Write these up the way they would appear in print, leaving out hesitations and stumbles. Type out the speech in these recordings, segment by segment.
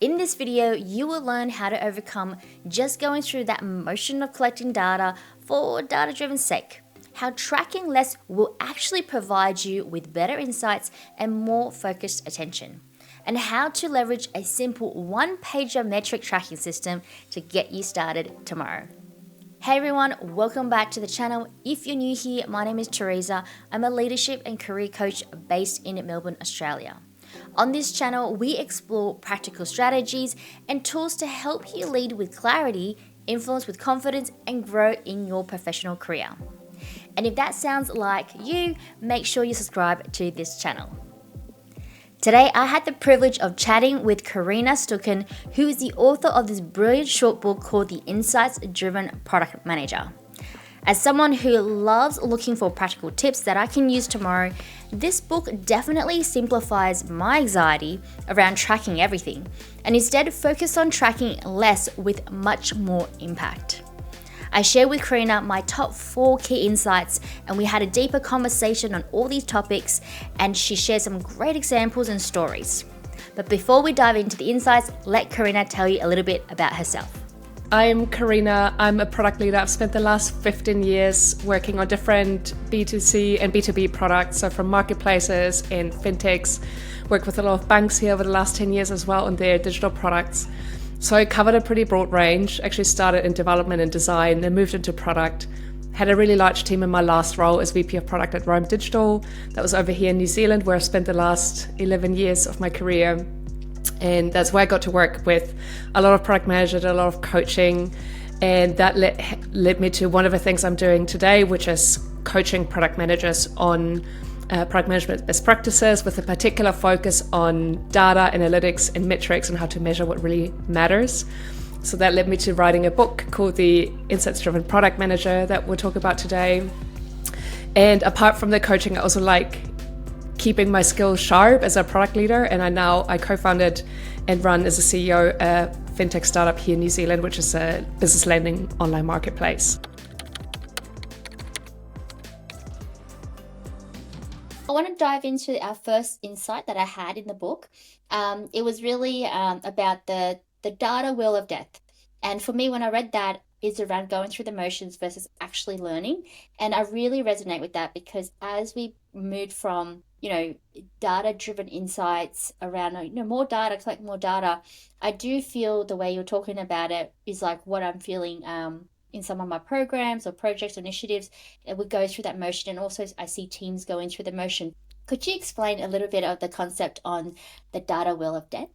In this video, you will learn how to overcome just going through that motion of collecting data for data-driven sake. How tracking less will actually provide you with better insights and more focused attention. And how to leverage a simple one-pager metric tracking system to get you started tomorrow. Hey everyone, welcome back to the channel. If you're new here, my name is Teresa. I'm a leadership and career coach based in Melbourne, Australia. On this channel, we explore practical strategies and tools to help you lead with clarity, influence with confidence, and grow in your professional career. And if that sounds like you, make sure you subscribe to this channel. Today, I had the privilege of chatting with Corinna Suckin, who is the author of this brilliant short book called The Insights-Driven Product Manager. As someone who loves looking for practical tips that I can use tomorrow, this book definitely simplifies my anxiety around tracking everything and instead focus on tracking less with much more impact. I share with Corinna my top 4 key insights, and we had a deeper conversation on all these topics, and she shared some great examples and stories. But before we dive into the insights, let Corinna tell you a little bit about herself. I'm Corinna. I'm a product leader. I've spent the last 15 years working on different B2C and B2B products, so from marketplaces and fintechs. Worked with a lot of banks here over the last 10 years as well on their digital products. So I covered a pretty broad range, actually started in development and design, then moved into product. Had a really large team in my last role as VP of product at Rome Digital. That was over here in New Zealand, where I spent the last 11 years of my career. And that's where I got to work with a lot of product managers, a lot of coaching. And that led me to one of the things I'm doing today, which is coaching product managers on product management best practices with a particular focus on data, analytics, and metrics and how to measure what really matters. So that led me to writing a book called The Insights-Driven Product Manager that we'll talk about today. And apart from the coaching, I also like keeping my skills sharp as a product leader. And I co-founded and run as a CEO a fintech startup here in New Zealand, which is a business lending online marketplace. I want to dive into our first insight that I had in the book. It was really about the data wheel of death. And for me, when I read that, is around going through the motions versus actually learning. And I really resonate with that because as we moved from, data-driven insights around, more data, collect more data, I do feel the way you're talking about it is like what I'm feeling in some of my programs or projects or initiatives. It would go through that motion, and also I see teams going through the motion. Could you explain a little bit of the concept on the data wheel of death?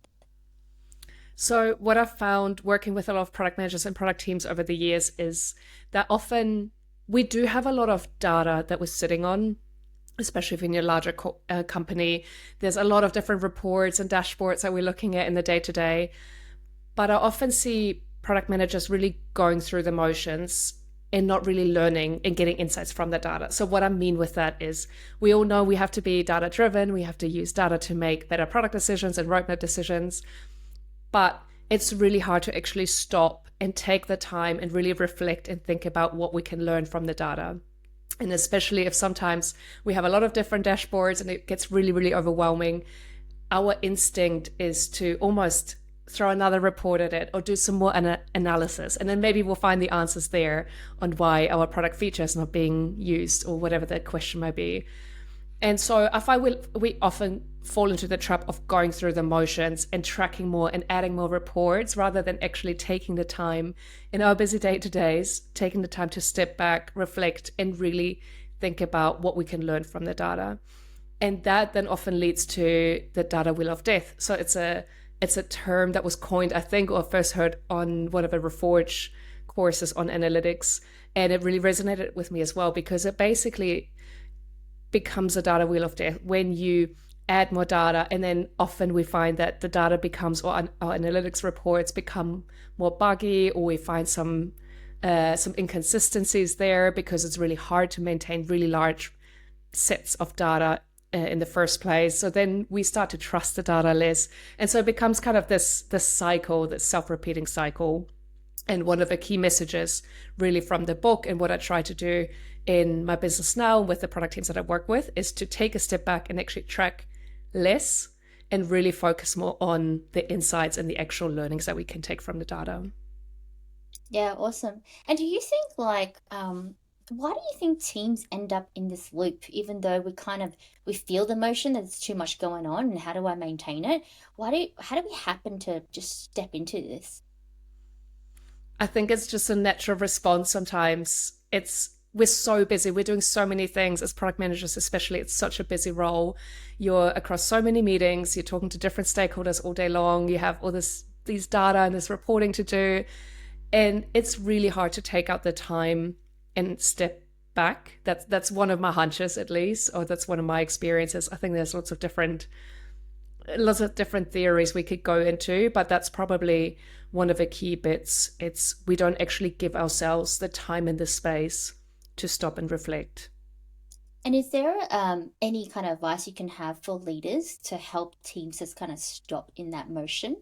So what I've found working with a lot of product managers and product teams over the years is that often we do have a lot of data that we're sitting on, especially if you're in a larger company. There's a lot of different reports and dashboards that we're looking at in the day-to-day. But I often see product managers really going through the motions and not really learning and getting insights from the data. So what I mean with that is we all know we have to be data-driven. We have to use data to make better product decisions and roadmap decisions. But it's really hard to actually stop and take the time and really reflect and think about what we can learn from the data. And especially if sometimes we have a lot of different dashboards and it gets really, really overwhelming, our instinct is to almost throw another report at it or do some more analysis. And then maybe we'll find the answers there on why our product feature is not being used or whatever the question might be. And so we often fall into the trap of going through the motions and tracking more and adding more reports rather than actually taking the time in our busy day-to-days, taking the time to step back, reflect, and really think about what we can learn from the data. And that then often leads to the data wheel of death. So it's a term that was coined, I think, or first heard on one of the Reforge courses on analytics. And it really resonated with me as well because it basically becomes a data wheel of death when you add more data, and then often we find that the data becomes, or our analytics reports become more buggy, or we find some inconsistencies there because it's really hard to maintain really large sets of data in the first place. So then we start to trust the data less, and so it becomes kind of this cycle, this self-repeating cycle. And one of the key messages really from the book and what I try to do in my business now with the product teams that I work with is to take a step back and actually track less and really focus more on the insights and the actual learnings that we can take from the data. Yeah, awesome. And do you think why do you think teams end up in this loop, even though we feel the motion that there's too much going on and how do I maintain it? How do we happen to just step into this? I think it's just a natural response sometimes. We're so busy. We're doing so many things as product managers, especially. It's such a busy role. You're across so many meetings. You're talking to different stakeholders all day long. You have all these data and this reporting to do. And it's really hard to take out the time and step back. That's one of my hunches, at least, or that's one of my experiences. I think there's lots of different theories we could go into, but that's probably one of the key bits. It's we don't actually give ourselves the time and the space to stop and reflect. And is there any kind of advice you can have for leaders to help teams just kind of stop in that motion?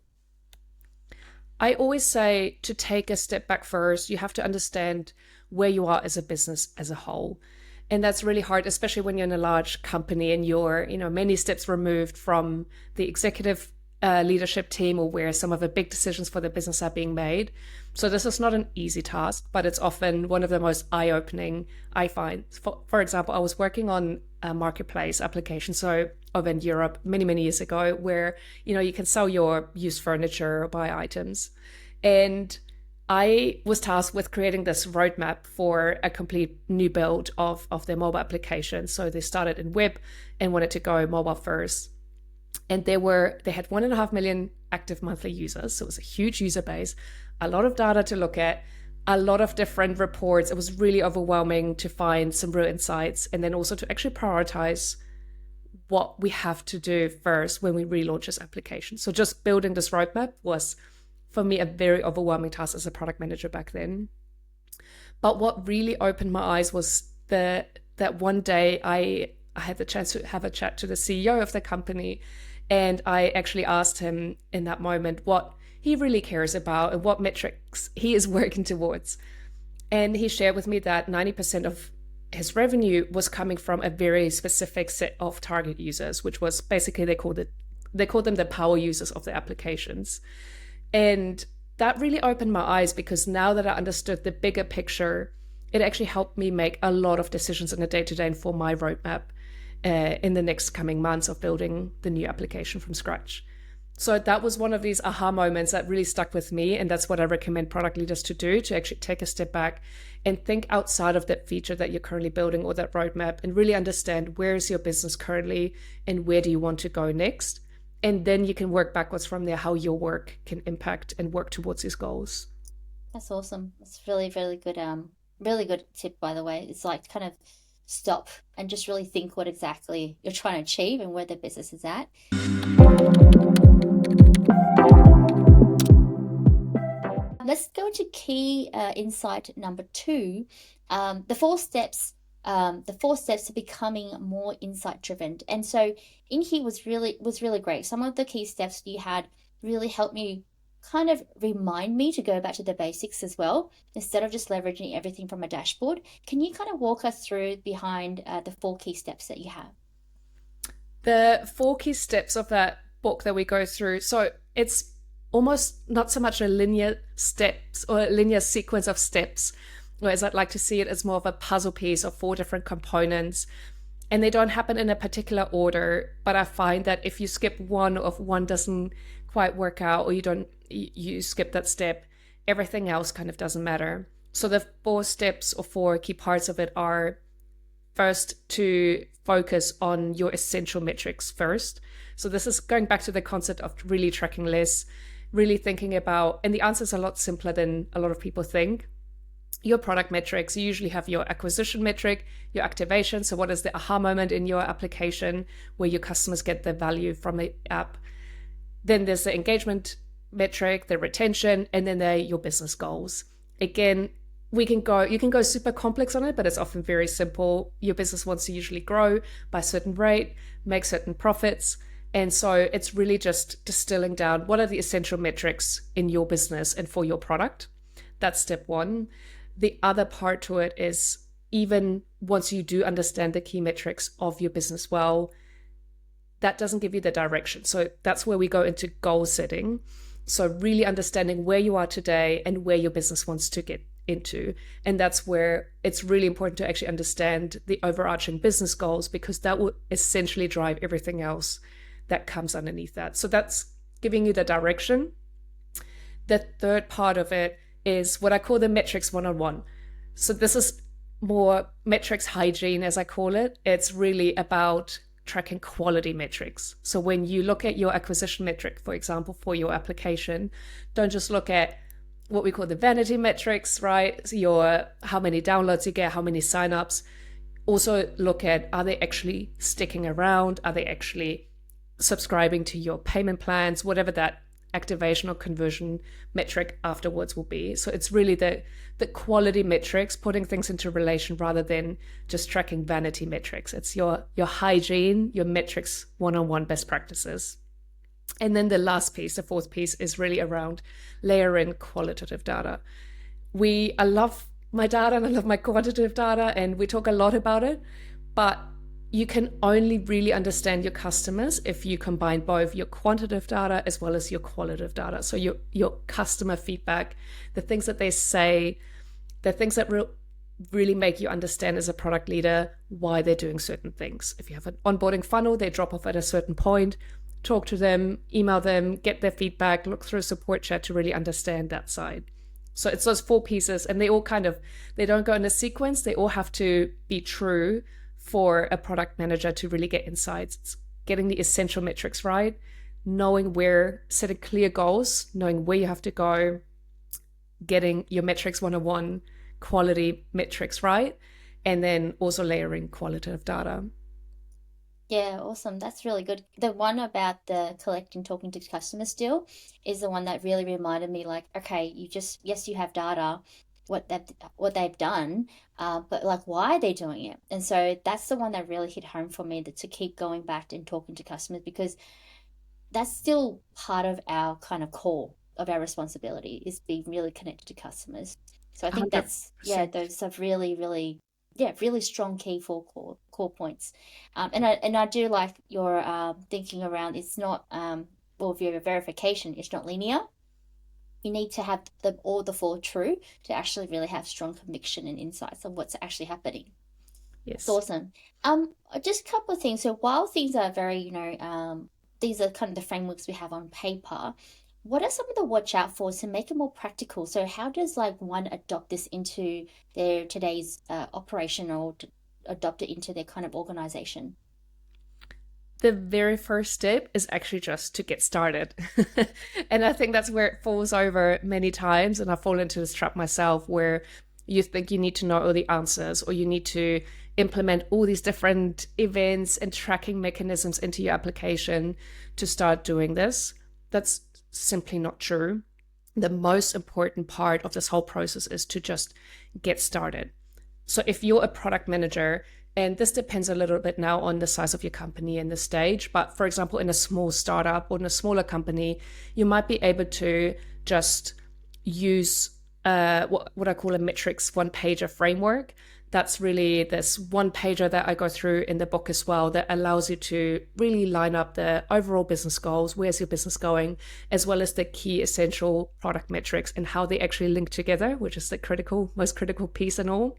I always say to take a step back first. You have to understand where you are as a business as a whole. And that's really hard, especially when you're in a large company and you're, many steps removed from the executive leadership team, or where some of the big decisions for the business are being made. So this is not an easy task, but it's often one of the most eye-opening, I find. For example, I was working on a marketplace application, so over in Europe many, many years ago, where, you can sell your used furniture or buy items. And I was tasked with creating this roadmap for a complete new build of their mobile application. So they started in web and wanted to go mobile first. And they had 1.5 million active monthly users. So it was a huge user base, a lot of data to look at, a lot of different reports. It was really overwhelming to find some real insights, and then also to actually prioritize what we have to do first when we relaunch this application. So just building this roadmap was, for me, a very overwhelming task as a product manager back then. But what really opened my eyes was that one day I had the chance to have a chat to the CEO of the company, and I actually asked him in that moment what he really cares about and what metrics he is working towards. And he shared with me that 90% of his revenue was coming from a very specific set of target users, which was basically they called them the power users of the applications. And that really opened my eyes, because now that I understood the bigger picture, it actually helped me make a lot of decisions on a day-to-day and for my roadmap in the next coming months of building the new application from scratch. So that was one of these aha moments that really stuck with me. And that's what I recommend product leaders to do, to actually take a step back and think outside of that feature that you're currently building or that roadmap, and really understand where is your business currently and where do you want to go next. And then you can work backwards from there, how your work can impact and work towards these goals. That's awesome. That's really, really good tip, by the way. It's like kind of stop and just really think what exactly you're trying to achieve and where the business is at. Let's go into key insight number 2, the 4 steps. The 4 steps to becoming more insight driven. And so in here was really great. Some of the key steps you had really helped me kind of remind me to go back to the basics as well, instead of just leveraging everything from a dashboard. Can you kind of walk us through behind the 4 key steps that you have? The 4 key steps of that book that we go through. So it's almost not so much a linear steps or a linear sequence of steps, whereas I'd like to see it as more of a puzzle piece of 4 different components. And they don't happen in a particular order, but I find that if you skip one, or if one doesn't quite work out, or you skip that step, everything else kind of doesn't matter. So the 4 steps or 4 key parts of it are: first, to focus on your essential metrics first. So this is going back to the concept of really tracking less, really thinking about, and the answer is a lot simpler than a lot of people think. Your product metrics, you usually have your acquisition metric, your activation. So what is the aha moment in your application where your customers get the value from the app? Then there's the engagement metric, the retention, and then there your business goals. Again, you can go super complex on it, but it's often very simple. Your business wants to usually grow by a certain rate, make certain profits. And so it's really just distilling down what are the essential metrics in your business and for your product. That's step 1. The other part to it is, even once you do understand the key metrics of your business well, that doesn't give you the direction. So that's where we go into goal setting. So really understanding where you are today and where your business wants to get into. And that's where it's really important to actually understand the overarching business goals, because that will essentially drive everything else that comes underneath that. So that's giving you the direction. The third part of it is what I call the metrics one-on-one. So this is more metrics hygiene, as I call it. It's really about tracking quality metrics. So when you look at your acquisition metric, for example, for your application, don't just look at what we call the vanity metrics, right? So how many downloads you get, how many signups. Also look at, are they actually sticking around? Are they actually subscribing to your payment plans, whatever that activation or conversion metric afterwards will be. So it's really the quality metrics, putting things into relation rather than just tracking vanity metrics. It's your hygiene, your metrics one-on-one best practices. And then the last piece, the fourth piece, is really around layer in qualitative data. I love my data and I love my quantitative data, and we talk a lot about it, but you can only really understand your customers if you combine both your quantitative data as well as your qualitative data. So your customer feedback, the things that they say, the things that really make you understand as a product leader why they're doing certain things. If you have an onboarding funnel, they drop off at a certain point, talk to them, email them, get their feedback, look through a support chat to really understand that side. So it's those four pieces, and they all they don't go in a sequence. They all have to be true for a product manager to really get insights. It's getting the essential metrics right, knowing setting clear goals, knowing where you have to go, getting your metrics one-on-one quality metrics right, and then also layering qualitative data. Yeah, awesome. That's really good. The one about the collecting, talking to customers still is the one that really reminded me, like, okay, yes, you have data, what they've done, but like, why are they doing it? And so that's the one that really hit home for me, that to keep going back and talking to customers, because that's still part of our kind of core of our responsibility, is being really connected to customers. So I think that's, 100%. those are really, really, really strong key four core points. And I do like your thinking around, it's not, or your verification, it's not linear. You need to have all the four true to actually really have strong conviction and insights on what's actually happening. Yes. It's awesome. Just a couple of things. So while things are very, these are kind of the frameworks we have on paper, what are some of the watch out for to make it more practical? So how does like one adopt this into their today's operation, or to adopt it into their kind of organization? The very first step is actually just to get started. And I think that's where it falls over many times. And I fall into this trap myself, where you think you need to know all the answers, or you need to implement all these different events and tracking mechanisms into your application to start doing this. That's simply not true. The most important part of this whole process is to just get started. So if you're a product manager, and this depends a little bit now on the size of your company and the stage, but for example, in a small startup or in a smaller company, you might be able to just use what I call a metrics one-pager framework. That's really this one-pager that I go through in the book as well, that allows you to really line up the overall business goals, where's your business going, as well as the key essential product metrics and how they actually link together, which is the most critical piece in all.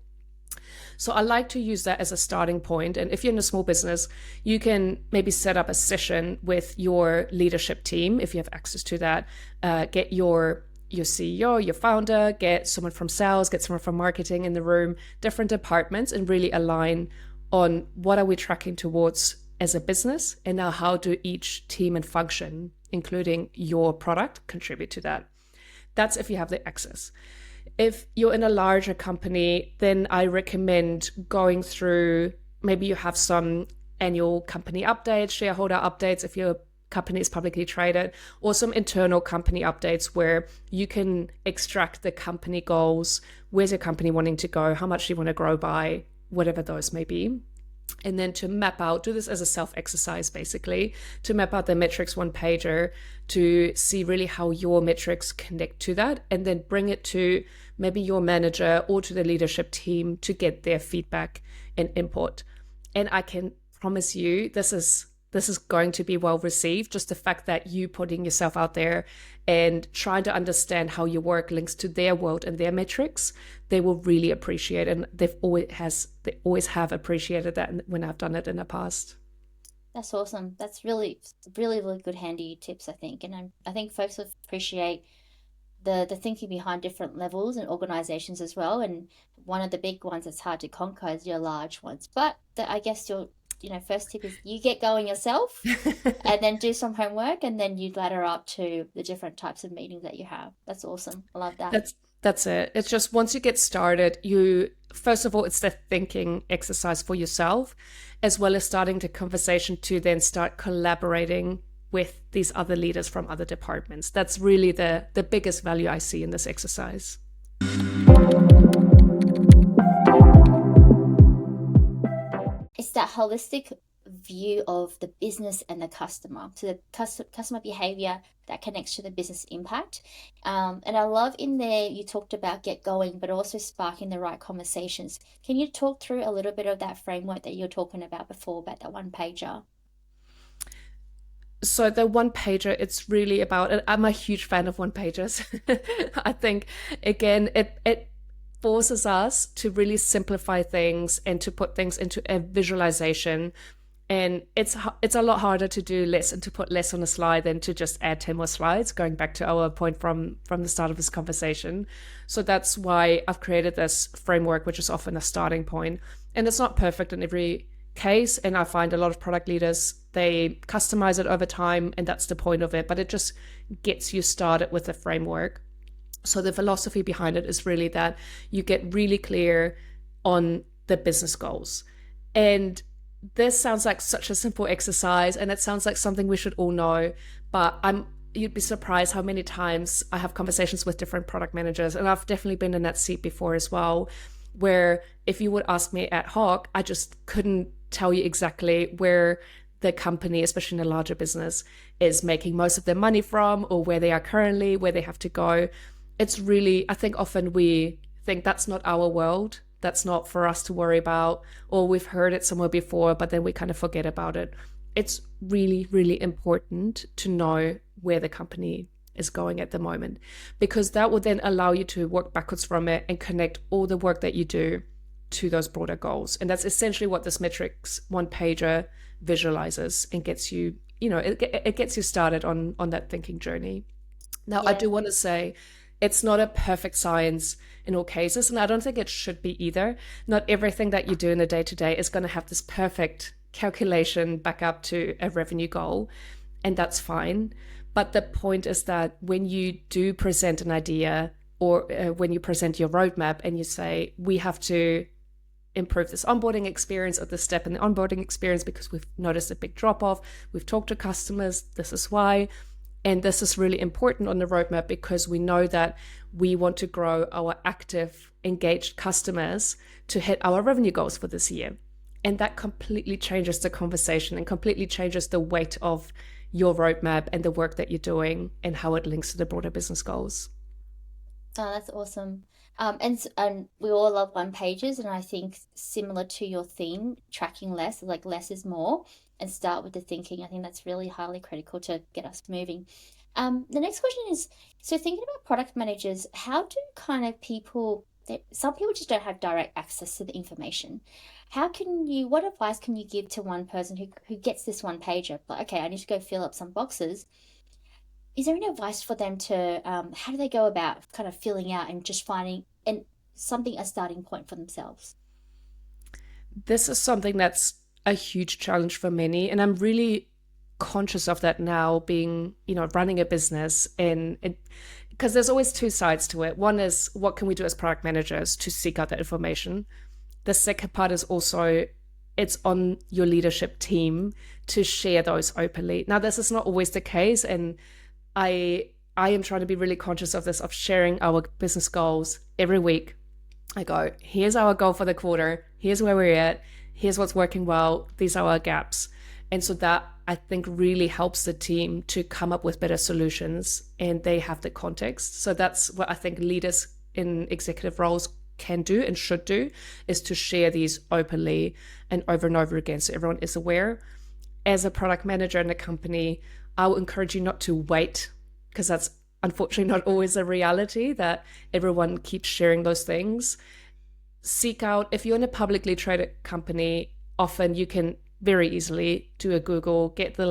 So I like to use that as a starting point. And if you're in a small business, you can maybe set up a session with your leadership team, if you have access to that. Get your CEO, your founder, get someone from sales, get someone from marketing in the room, different departments, and really align on what are we tracking towards as a business, and now how do each team and function, including your product, contribute to that. That's if you have the access. If you're in a larger company, then I recommend going through, maybe you have some annual company updates, shareholder updates, if your company is publicly traded, or some internal company updates where you can extract the company goals. Where's your company wanting to go? How much do you want to grow by? Whatever those may be. And then to map out, do this as a self-exercise basically, to map out the metrics one-pager to see really how your metrics connect to that, and then bring it to maybe your manager or to the leadership team to get their feedback and input. And I can promise you, this is this is going to be well received. Just the fact that you putting yourself out there and trying to understand how your work links to their world and their metrics, they will really appreciate. And they always have appreciated that when I've done it in the past. That's awesome. That's really, really, really good handy tips, I think. And I think folks will appreciate the thinking behind different levels and organizations as well. And one of the big ones that's hard to conquer is your large ones. But I guess your first tip is you get going yourself and then do some homework, and then you ladder up to the different types of meetings that you have. That's awesome. I love that. That's it. It's just once you get started, first of all, it's the thinking exercise for yourself, as well as starting the conversation to then start collaborating with these other leaders from other departments. That's really the biggest value I see in this exercise. It's that holistic view of the business and the customer. So the customer behavior that connects to the business impact. And I love in there you talked about get going, but also sparking the right conversations. Can you talk through a little bit of that framework that you were talking about before, about that one pager? So the one pager, it's really about, and I'm a huge fan of one pagers. I think, again, it forces us to really simplify things and to put things into a visualization. And it's a lot harder to do less and to put less on a slide than to just add 10 more slides, going back to our point from the start of this conversation. So that's why I've created this framework, which is often a starting point. And it's not perfect in every case. And I find a lot of product leaders, they customize it over time, and that's the point of it. But it just gets you started with the framework. So the philosophy behind it is really that you get really clear on the business goals. And this sounds like such a simple exercise, and it sounds like something we should all know, but you'd be surprised how many times I have conversations with different product managers, and I've definitely been in that seat before as well, where if you would ask me ad hoc, I just couldn't tell you exactly where the company, especially in a larger business, is making most of their money from, or where they are currently, where they have to go. It's really, I think often we think that's not our world. That's not for us to worry about, or we've heard it somewhere before, but then we kind of forget about it. It's really, really important to know where the company is going at the moment, because that will then allow you to work backwards from it and connect all the work that you do to those broader goals. And that's essentially what this metrics one pager visualizes and gets you, it gets you started on that thinking journey. Now, I do want to say, it's not a perfect science in all cases, and I don't think it should be either. Not everything that you do in the day-to-day is going to have this perfect calculation back up to a revenue goal, and that's fine. But the point is that when you do present an idea, or when you present your roadmap and you say, we have to improve this onboarding experience or this step in the onboarding experience because we've noticed a big drop-off, we've talked to customers, this is why. And this is really important on the roadmap because we know that we want to grow our active, engaged customers to hit our revenue goals for this year. And that completely changes the conversation and completely changes the weight of your roadmap and the work that you're doing and how it links to the broader business goals. Oh, that's awesome. And we all love one pages, and I think similar to your theme, tracking less, like less is more, and start with the thinking. I think that's really highly critical to get us moving. The next question is, so thinking about product managers, how do kind of some people just don't have direct access to the information. What advice can you give to one person who gets this one pager? Like, okay, I need to go fill up some boxes. Is there any advice for them to, how do they go about kind of filling out and just finding a starting point for themselves? This is something that's a huge challenge for many, and I'm really conscious of that now, being, running a business, and because there's always two sides to it. One is, what can we do as product managers to seek out that information? The second part is also, it's on your leadership team to share those openly. Now, this is not always the case, and I am trying to be really conscious of this, of sharing our business goals every week. I go, here's our goal for the quarter, here's where we're at, here's what's working well, these are our gaps. And so that, I think, really helps the team to come up with better solutions, and they have the context. So that's what I think leaders in executive roles can do and should do, is to share these openly and over again so everyone is aware. as a product manager in a company, I will encourage you not to wait, because that's unfortunately not always a reality that everyone keeps sharing those things. Seek out, if you're in a publicly traded company, often you can very easily do a Google, get the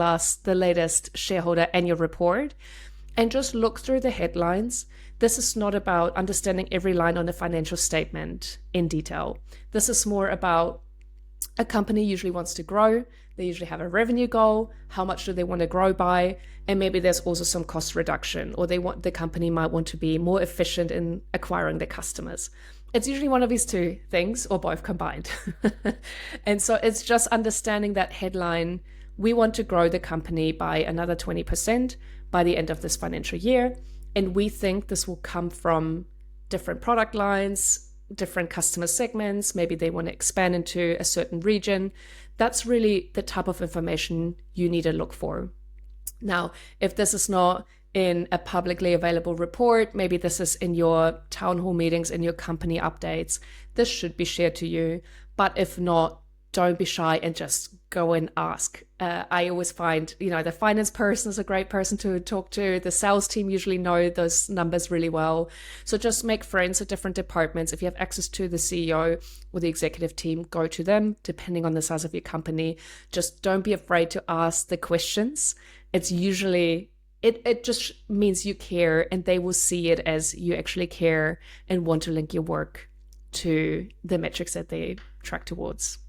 latest shareholder annual report, and just look through the headlines. This is not about understanding every line on a financial statement in detail. This is more about a company usually wants to grow. They usually have a revenue goal. How much do they want to grow by? And maybe there's also some cost reduction, or the company might want to be more efficient in acquiring their customers. It's usually one of these two things, or both combined. And so it's just understanding that headline. We want to grow the company by another 20% by the end of this financial year. And we think this will come from different product lines, different customer segments. Maybe they want to expand into a certain region. That's really the type of information you need to look for. Now, if this is not in a publicly available report, maybe this is in your town hall meetings, in your company updates, this should be shared to you. But if not, don't be shy and just go and ask. I always find, the finance person is a great person to talk to. The sales team usually know those numbers really well. So just make friends at different departments. If you have access to the CEO or the executive team, go to them, depending on the size of your company. Just don't be afraid to ask the questions. It's usually, it just means you care, and they will see it as you actually care and want to link your work to the metrics that they track towards.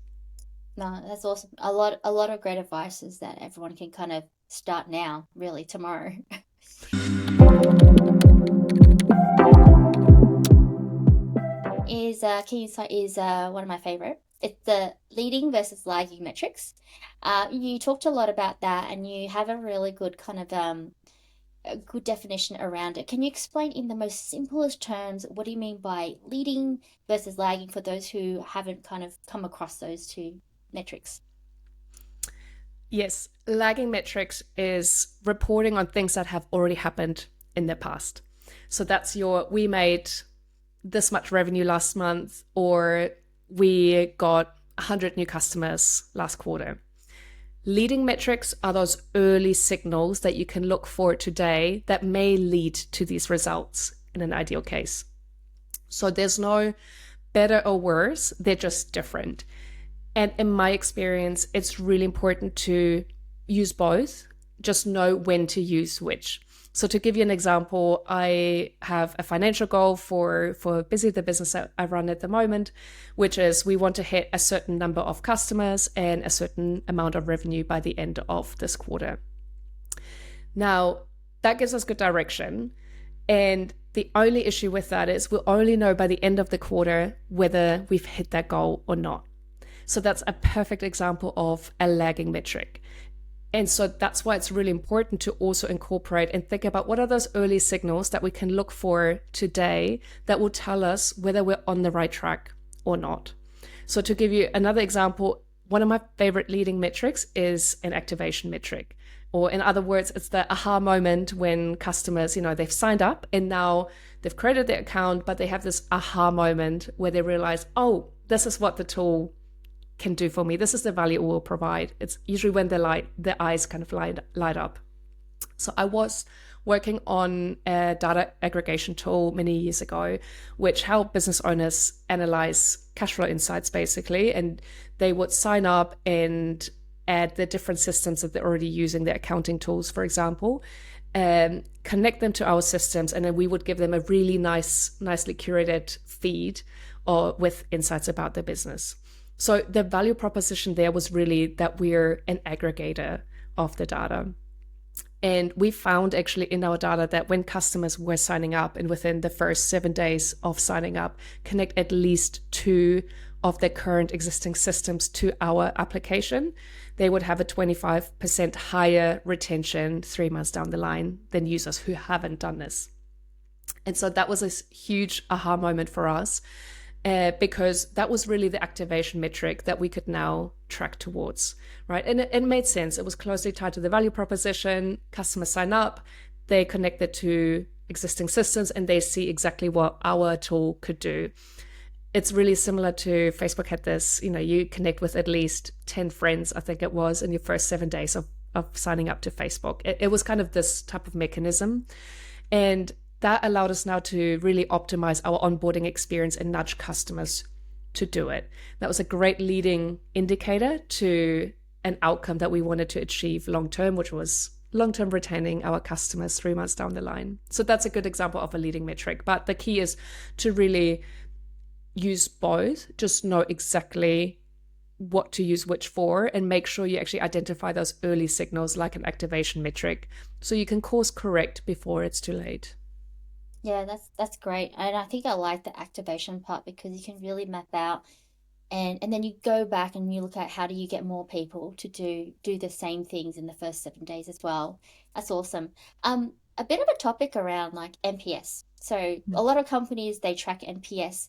No, that's awesome. A lot of great advices that everyone can kind of start now, really, tomorrow. Key insight is one of my favorite. It's the leading versus lagging metrics. You talked a lot about that, and you have a really good kind of a good definition around it. Can you explain in the most simplest terms, what do you mean by leading versus lagging for those who haven't kind of come across those two metrics? Yes, lagging metrics is reporting on things that have already happened in the past. So that's we made this much revenue last month, or we got 100 new customers last quarter. Leading metrics are those early signals that you can look for today that may lead to these results in an ideal case. So there's no better or worse, they're just different. And in my experience, it's really important to use both, just know when to use which. So to give you an example, I have a financial goal for Busy, the business that I run at the moment, which is we want to hit a certain number of customers and a certain amount of revenue by the end of this quarter. Now, that gives us good direction. And the only issue with that is we'll only know by the end of the quarter whether we've hit that goal or not. So that's a perfect example of a lagging metric. And so that's why it's really important to also incorporate and think about what are those early signals that we can look for today that will tell us whether we're on the right track or not. So to give you another example, one of my favorite leading metrics is an activation metric. Or in other words, it's the aha moment when customers, they've signed up and now they've created their account, but they have this aha moment where they realize, oh, this is what the tool can do for me. This is the value it will provide. It's usually when the eyes kind of light up. So I was working on a data aggregation tool many years ago, which helped business owners analyze cash flow insights basically, and they would sign up and add the different systems that they're already using, their accounting tools, for example, connect them to our systems, and then we would give them a really nicely curated feed with insights about their business. So the value proposition there was really that we're an aggregator of the data. And we found actually in our data that when customers were signing up and within the first 7 days of signing up, connect at least 2 of their current existing systems to our application, they would have a 25% higher retention 3 months down the line than users who haven't done this. And so that was a huge aha moment for us. Because that was really the activation metric that we could now track towards, right? And it made sense. It was closely tied to the value proposition. Customers sign up, they connect it to existing systems, and they see exactly what our tool could do. it's really similar to Facebook had this, you connect with at least 10 friends, I think it was, in your first 7 days of signing up to Facebook. It was kind of this type of mechanism. And that allowed us now to really optimize our onboarding experience and nudge customers to do it. That was a great leading indicator to an outcome that we wanted to achieve long term, which was long-term retaining our customers 3 months down the line. So that's a good example of a leading metric. But the key is to really use both, just know exactly what to use which for, and make sure you actually identify those early signals like an activation metric so you can course correct before it's too late. Yeah, that's great. And I think I like the activation part because you can really map out and then you go back and you look at how do you get more people to do the same things in the first 7 days as well. That's awesome. A bit of a topic around like NPS. So a lot of companies they track NPS.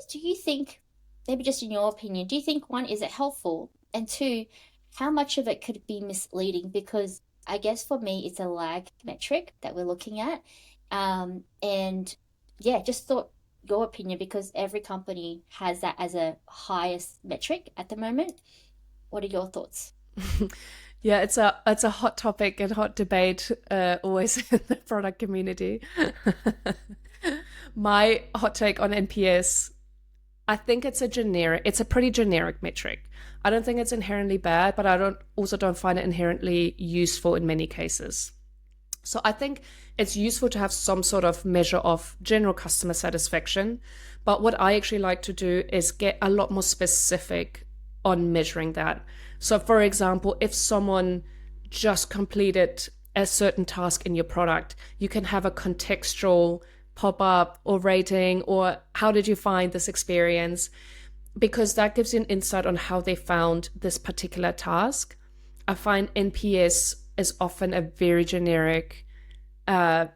Do you think, maybe just in your opinion, do you think one, is it helpful? And two, how much of it could be misleading? Because I guess for me it's a lag metric that we're looking at. And yeah, just thought your opinion because every company has that as a highest metric at the moment. What are your thoughts? Yeah, it's a hot topic and hot debate always in the product community. My hot take on NPS, I think it's a pretty generic metric. I don't think it's inherently bad, but I don't find it inherently useful in many cases. So I think it's useful to have some sort of measure of general customer satisfaction. But what I actually like to do is get a lot more specific on measuring that. So for example, if someone just completed a certain task in your product, you can have a contextual pop-up or rating, or how did you find this experience? Because that gives you an insight on how they found this particular task. I find NPS is often a very generic,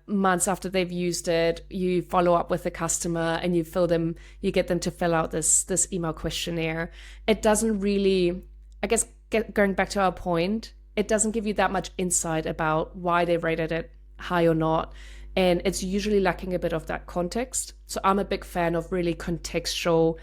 months after they've used it, you follow up with the customer and you get them to fill out this email questionnaire. It doesn't really, I guess, going back to our point, it doesn't give you that much insight about why they rated it high or not. And it's usually lacking a bit of that context. So I'm a big fan of really contextual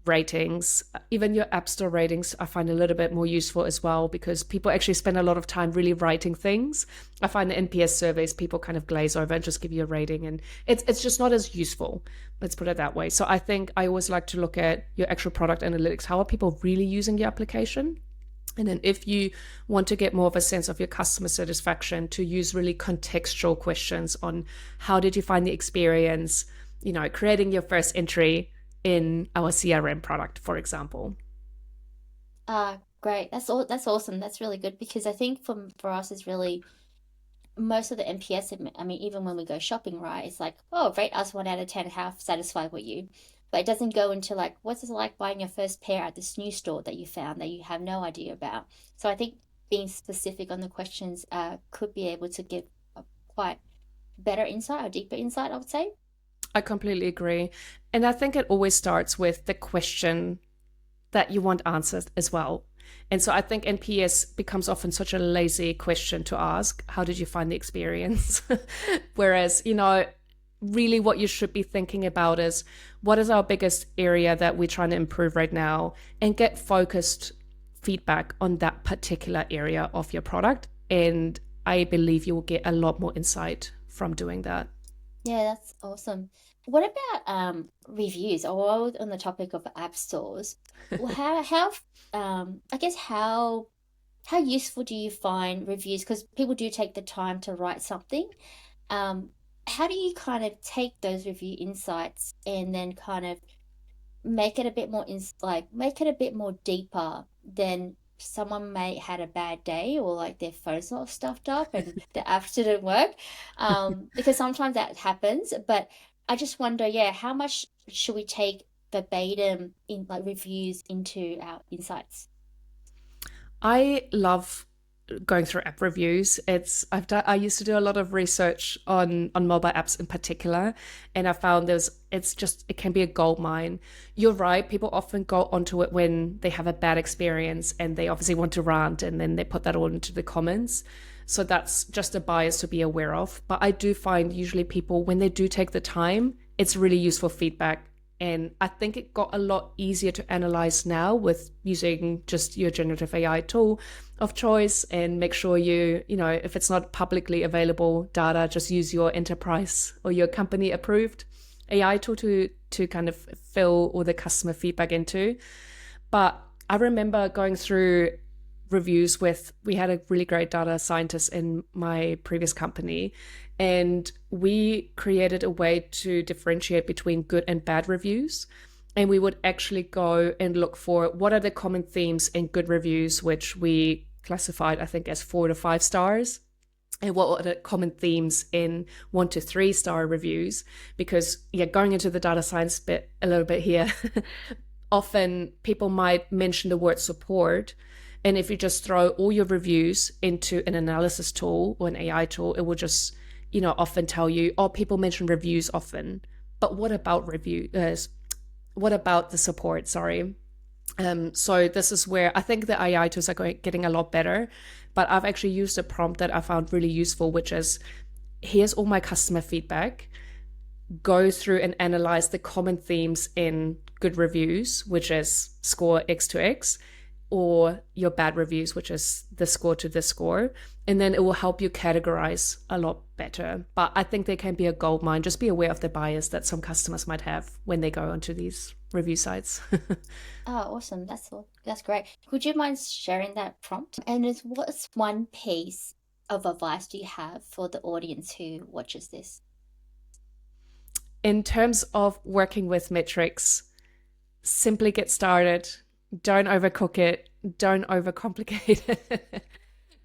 ratings. Even your App Store ratings I find a little bit more useful as well, because people actually spend a lot of time really writing things. I find the NPS surveys, people kind of glaze over and just give you a rating, and it's just not as useful. Let's put it that way. So I think I always like to look at your actual product analytics. How are people really using your application? And then if you want to get more of a sense of your customer satisfaction, to use really contextual questions on how did you find the experience, creating your first entry in our CRM product, for example. Great. That's awesome. That's really good because I think for us is really most of the NPS. I mean, even when we go shopping, right? It's like, oh, rate us 1 out of 10. How satisfied were you? But it doesn't go into like, what's it like buying your first pair at this new store that you found that you have no idea about. So I think being specific on the questions could be able to give a quite better insight or deeper insight, I would say. I completely agree. And I think it always starts with the question that you want answered as well. And so I think NPS becomes often such a lazy question to ask. How did you find the experience? Whereas, really what you should be thinking about is, what is our biggest area that we're trying to improve right now, and get focused feedback on that particular area of your product. And I believe you will get a lot more insight from doing that. Yeah, that's awesome. What about reviews? Or on the topic of app stores, how I guess how useful do you find reviews? Because people do take the time to write something. Um, how do you kind of take those review insights and then kind of make it a bit more make it a bit more deeper than someone may had a bad day or like their phone's not stuffed up and the apps didn't work, because sometimes that happens. But I just wonder, yeah, how much should we take verbatim in like reviews into our insights? I love going through app reviews. I used to do a lot of research on mobile apps in particular, and I found it can be a gold mine. You're right, people often go onto it when they have a bad experience and they obviously want to rant, and then they put that all into the comments. So that's just a bias to be aware of. But I do find usually people, when they do take the time, it's really useful feedback, And I think it got a lot easier to analyze now with using just your generative AI tool of choice, and make sure if it's not publicly available data, just use your enterprise or your company approved AI tool to kind of fill all the customer feedback into. But I remember going through reviews we had a really great data scientist in my previous company, and we created a way to differentiate between good and bad reviews. And we would actually go and look for what are the common themes in good reviews, which we classified, I think, as 4 to 5 stars. And what are the common themes in 1 to 3 star reviews? Because going into the data science bit a little bit here, often people might mention the word support. And if you just throw all your reviews into an analysis tool or an AI tool, it will just, often tell you, oh, people mention reviews often. But what about what about the support? Sorry. So this is where I think the AI tools are getting a lot better. But I've actually used a prompt that I found really useful, which is, here's all my customer feedback. Go through and analyze the common themes in good reviews, which is score X to X, or your bad reviews, which is this score to this score. And then it will help you categorize a lot better. But I think there can be a gold mine. Just be aware of the bias that some customers might have when they go onto these review sites. Oh, awesome. That's great. Would you mind sharing that prompt? And what's one piece of advice do you have for the audience who watches this? In terms of working with metrics, simply get started. Don't overcook it. Don't overcomplicate it.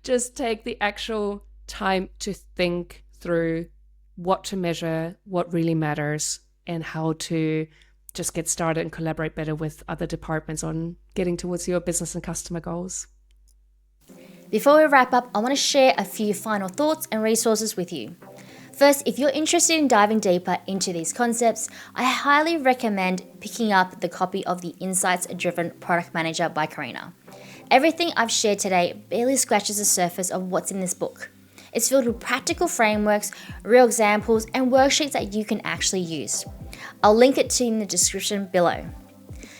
Just take the actual time to think through what to measure, what really matters, and how to just get started and collaborate better with other departments on getting towards your business and customer goals. Before we wrap up, I want to share a few final thoughts and resources with you. First, if you're interested in diving deeper into these concepts, I highly recommend picking up the copy of The Insights-Driven Product Manager by Corinna. Everything I've shared today barely scratches the surface of what's in this book. It's filled with practical frameworks, real examples, and worksheets that you can actually use. I'll link it to you in the description below.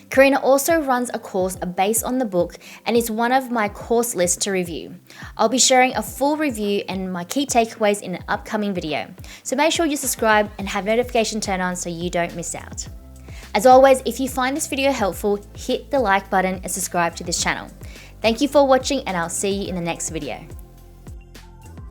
Corinna also runs a course based on the book, and it's one of my course lists to review. I'll be sharing a full review and my key takeaways in an upcoming video. So make sure you subscribe and have notification turned on so you don't miss out. As always, if you find this video helpful, hit the like button and subscribe to this channel. Thank you for watching, and I'll see you in the next video.